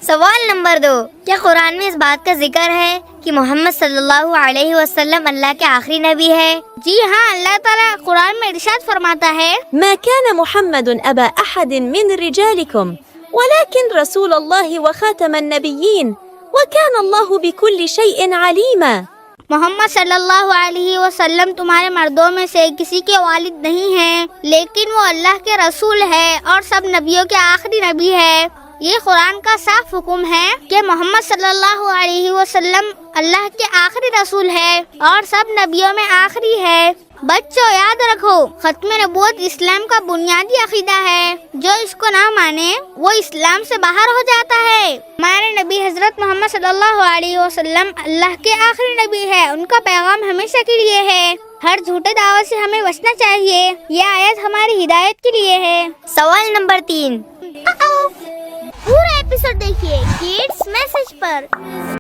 سوال نمبر 2، کیا قرآن میں اس بات کا ذکر ہے کہ محمد صلی اللہ علیہ وسلم اللہ کے آخری نبی ہے؟ جی ہاں، اللہ تعالیٰ قرآن میں ارشاد فرماتا ہے ما كان محمد أبا أحد من رجالكم ولكن رسول الله وخاتم النبيين وكان الله بكل شيء عليما. محمد صلی اللہ علیہ وسلم تمہارے مردوں میں سے کسی کے والد نہیں ہیں، لیکن وہ اللہ کے رسول ہے اور سب نبیوں کے آخری نبی ہے۔ یہ قرآن کا صاف حکم ہے کہ محمد صلی اللہ علیہ وسلم اللہ کے آخری رسول ہے اور سب نبیوں میں آخری ہے۔ بچوں یاد رکھو، ختم نبوت اسلام کا بنیادی عقیدہ ہے۔ جو اس کو نہ مانے وہ اسلام سے باہر ہو جاتا ہے۔ ہمارے نبی حضرت محمد صلی اللہ علیہ وسلم اللہ کے آخری نبی ہے، ان کا پیغام ہمیشہ کے لیے ہے۔ ہر جھوٹے دعوے سے ہمیں بچنا چاہیے۔ یہ آیت ہماری ہدایت کے لیے ہے۔ سوال نمبر 3، پورا ایپیسوڈ دیکھیے کڈس میسج پر۔